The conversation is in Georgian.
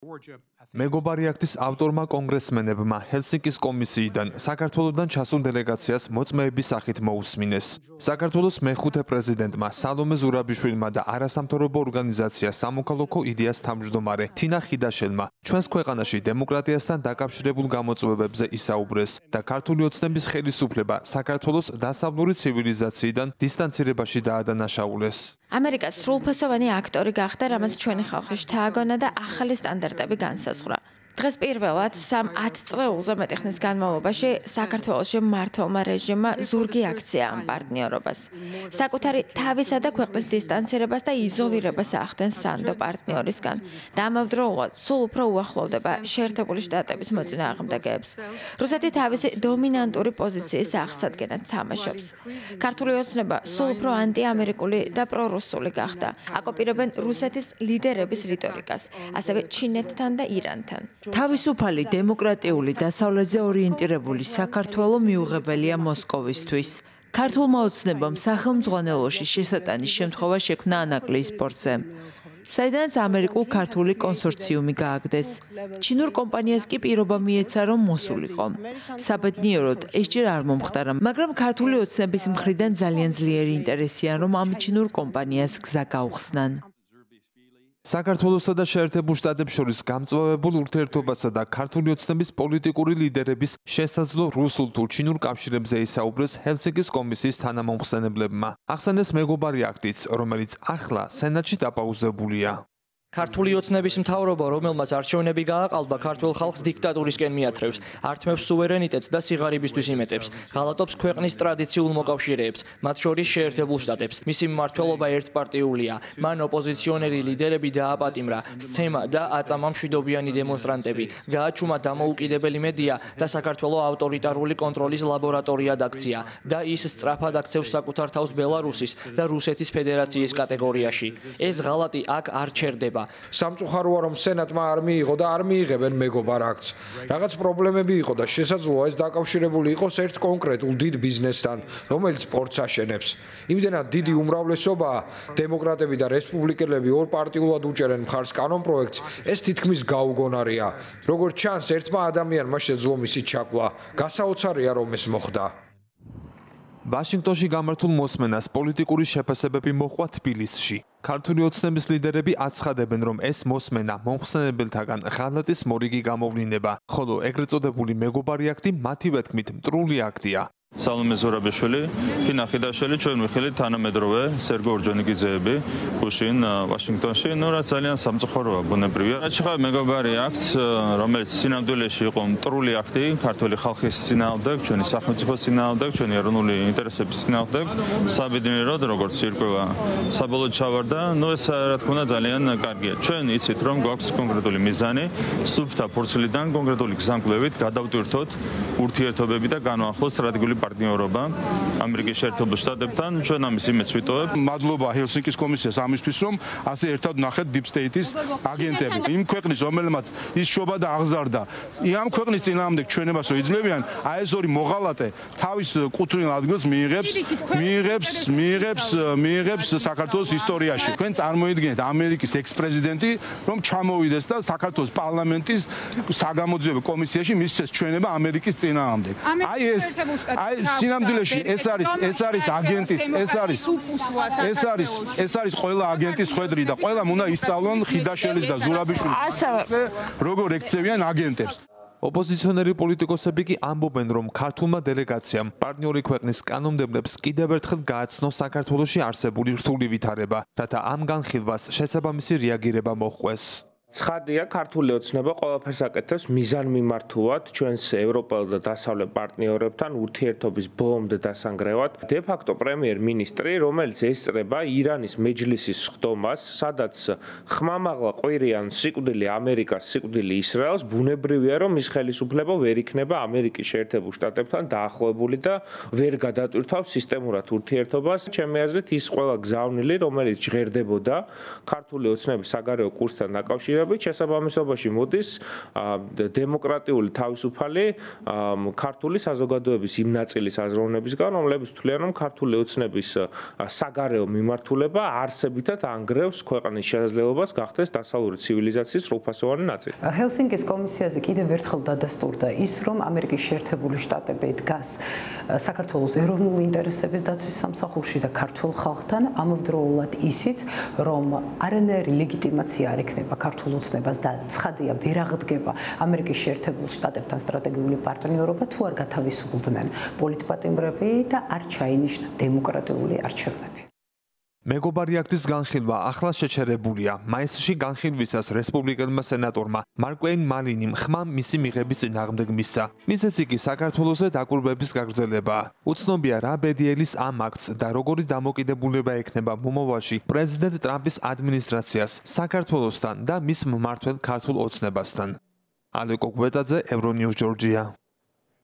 მეგობარი აქტის ავტორმა კონგრესმენებმა ჰელსინკის კომისიიდან საქართველოსთან ჩასულ დელეგაციას მოწმეების სახით მოუსმინეს. საქართველოს მეხუთე პრეზიდენტმა სალომე ზურაბიშვილმა და არასამთავრობო ორგანიზაცია სამოქალაქო იდეას თავმჯდომარე თინა ხიდაშელმა ჩვენს ქვეყანაში დემოკრატიასთან დაკავშირებულ გამოწვევებზე ისაუბრეს და ქართული ოცნების ხელისუფლება საქართველოს დასავლური ცივილიზაციიდან დისტანცირებაში დაადანაშაულეს. ამერიკას სრულფასოვანი აქტორი გახდა, რამაც ჩვენი ხალხი შთააგონა და ახალი სტანდარტები განსაზღვრა. დღეს პირველად 10 წლეულზე მეტი ხნის განმავლობაში საქართველოში მმართველმა რეჟიმმა ზურგი აქცია ამ პარტნიორობას. საკუთარი თავისა და ქვეყნის დისტანცირებას და იზოლირებას ახდენს სანდო პარტნიორისგან და ამავდროულად სულ უფრო უახლოვდება შეერთებული შტატების მოწინააღმდეგეებს. რუსეთი თავისი დომინანტური პოზიციის აღსადგენად თამაშობს. ქართული ოცნება სულ უფრო ანტიამერიკული და პრორუსული გახდა. აკოპირებენ რუსეთის ლიდერების რიტორიკას, ასევე ჩინეთთან და ირანთან. თავისუფალი დემოკრატიული დასავლეთზე ორიენტირებული საქართველო მიუღებელია მოსკოვისთვის. ქართულმა ოცნებამ სახელმძღვანელოში შესატანის შემთხვევა შექმნა ანაკლიის პორტზე. საიდანაც ამერიკულ-ქართული კონსორციუმი გააგდეს. ჩინურ კომპანიას კი პირობა მიეცა, რომ მოსულიყო. საბედნიეროდ, ეს ჯერ არ მომხდარა, მაგრამ ქართული ოცნების მხრიდან ძალიან ძლიერი ინტერესია, რომ ამ ჩინურ კომპანიას გზა გაუხსნან. საქართველოსა და შეერთებულ შტატებს შორის გამწვავებულ ურთიერთობასა და ქართული ოცნების პოლიტიკური ლიდერების შესაძლო რუსულ თუ ჩინურ კავშირებზე ისაუბრეს ჰელსინკის კომისიის თანამომხსენებლებმა. ახსენეს მეგობარი აქტიც, რომელიც ახლა სენატში დაპაუზებულია. ქართული ოცნების მთავრობა, რომელმაც არჩევნები გააყალბა, ქართულ ხალხს დიქტატურისკენ მიათრევს, ართმევს სუვერენიტეტს და სიღარიბისთვის იმეტებს, ღალატობს ქვეყნის ტრადიციულ მოკავშირეებს, მათ შორის შეერთებულ შტატებს. მისი მმართველობა ერთპარტიულია. მან ოპოზიციონერი ლიდერები დააპატიმრა, სცემა და აწამა მშვიდობიანი დემონსტრანტები, გააჩუმა დამოუკიდებელი მედია და საქართველოს ავტორიტარული კონტროლის ლაბორატორიად აქცია და ის სწრაფად აქცევს საკუთარ თავს ბელარუსის და რუსეთის ფედერაციის კატეგორიაში. ეს ღალატი აქ არ ჩერდება. სამწუხაროა, რომ სენატმა არ მიიღო და არ მიიღებენ მეგობარ აქტს. რაღაც პრობლემები იყო და შესაძლოა ეს დაკავშირებული იყოს ერთ კონკრეტულ დიდ ბიზნესთან, რომელიც პორტს აშენებს. იმდენად დიდი უმრავლესობაა, დემოკრატები და რესპუბლიკელები ორპარტიულად უჭერენ მხარს კანონპროექტს, ეს თითქმის გაუგონარია. როგორც ჩანს, ერთმა ადამიანმა შეძლო მისი ჩაკლა. გასაოცარია, რომ ეს მოხდა. ვაშინგტონში გამართულ მოსმენას პოლიტიკური შეფასებები მოჰყვა თბილისში. ქართული ოცნების ლიდერები აცხადებენ, რომ ეს მოსმენა მომხსენებელთაგან ღალატის მორიგი გამოვლინება, ხოლო ეგრეთ წოდებული მეგობარი აქტი მათივე თქმით მტრული აქტია. სალომე ზურაბიშვილი, თინა ხიდაშელი, ჩვენ ვიხილით თანამედროვე სერგო ორჯონიკიძეები, გუშინ ვაშინგტონში, რაც ძალიან სამწუხაროა, ბუნებრივია. რაჩხა მეგობარი აქტს, რომელიც სინამდვილეში იყო მტრული აქტი, ქართული ხალხის წინააღმდეგ, ჩვენი სახელმწიფოს წინააღმდეგ, ჩვენი ეროვნული ინტერესების წინააღმდეგ, საბედნიეროდ, როგორც ირკვევა, საბოლოოდ ჩავარდა, ეს რა თქმა უნდა ძალიან კარგია. ჩვენ იცით, რომ გვაქვს კონკრეტული მიზანი, სუფთა ფურცლიდან კონკრეტული გზამკვლევით გადავტვირთოთ ურთიერთობები და განვახილოთ სტრატეგიული პარტნიორობა ამერიკის შეერთებულ შტატებთან, ჩვენ ამის იმედს ვიტოვებ. მადლობა ჰელსინკის კომისიას ამისთვის, რომ ასე ერთად ნახეთ Deep State-ის აგენტები. იმ ქვეყნის, რომელმაც ის შობა და აღზარდა, ამ ქვეყნის წინააღმდეგ ჩვენებას იძლევიან, აი ეს ორი მოღალატე თავის კუთვნილ ადგილს მიიღებს საქართველოს ისტორიაში. თქვენ წარმოიდგინეთ ამერიკის ექს-პრეზიდენტი, რომ ჩამოვიდეს და საქართველოს პარლამენტის საგამოძიებო კომისიაში მისცეს ჩვენება ამერიკის წინააღმდეგ. აი სინამდვილეში ეს არის აგენტის, ეს არის ყველა აგენტის ხვედრი და ყველამ უნდა ისწავლონ ხიდაშელის და ზურაბიშვილის როგორ ექცევიან აგენტებს. ოპოზიციონერი პოლიტიკოსები კი ამბობენ, რომ ქართულმა დელეგაციამ პარტნიორი ქვეყნის კანონმდებლებს კიდევ ერთხელ გააცნო საქართველოში არსებული რთული ვითარება, რათა ამ განხილვას შესაბამისი რეაგირება მოჰყვეს. ცხადია, ქართული ოცნება ყველაფერს აკეთებს მიზანმიმართულად ჩვენს ევროპელ და დასავლეთ პარტნიორებთან ურთიერთობის ბოლომდე დასანგრევად. De facto პრემიერ-მინისტრი, რომელიც ესწრება ირანის მეჯლისის ხდომას, სადაც ხმამაღლა ყვირიან სიკვდილი ამერიკას, სიკვდილი ისრაელს, ბუნებრივია, რომ ის ხელისუფლება ვერ იქნება ამერიკის შეერთებულ შტატებთან დაახლოებული და ვერ გადატვირთავს სისტემურად ურთიერთობას. ჩემი აზრით, ის ყველა გზავნილი, რომელიც ჟღერდებოდა ქართული ოცნების საგარეო კურსთან დაკავშირებით, დაკავშირებით შესაბამისობაში მოდის დემოკრატიული თავისუფალი ქართული საზოგადოების იმ ნაწილის აზროვნებისგან, რომლებიც თვლიან, რომ ქართული ოცნების საგარეო მიმართულება არსებითად ანგრევს ქვეყნის შესაძლებლობას გახდეს დასავლური ცივილიზაციის სრულფასოვანი ნაწილი. ჰელსინკის კომისიაზე კიდევ ერთხელ დადასტურდა ის, რომ ამერიკის შეერთებული შტატები დგას საქართველოს ეროვნული ინტერესების დაცვის სამსახურში და ქართულ ხალხთან, ამავდროულად ისიც, რომ არანაირი ლეგიტიმაცია არ ექნება ქართულ ოცნებას და ცხადია, ვერ აღდგება ამერიკის შეერთებულ შტატებთან სტრატეგიული პარტნიორობა, თუ არ გათავისუფლდნენ პოლიტპატიმრები და არ ჩაინიშნა დემოკრატიული არჩევნები. მეგობარი აქტის განხილვა ახლა შეჩერებულია. მაისში განხილვისას რესპუბლიკელმა სენატორმა მარკუენ მალინიმ ხმა მისი მიღების წინააღმდეგ მისცა. მისეც იგი საქართველოსზე დაკვირვების გაგრძელებაა. უცნობია რა ბედიელის ამ აქტს და როგორი დამოკიდებულება ექნება მომავალში პრეზიდენტ ტრამპის ადმინისტრაციას საქართველოსთან და მის მმართველ ქართულ ოცნებასთან. ალეკო გვეტაძე, ევრონიუს, ჯორჯია.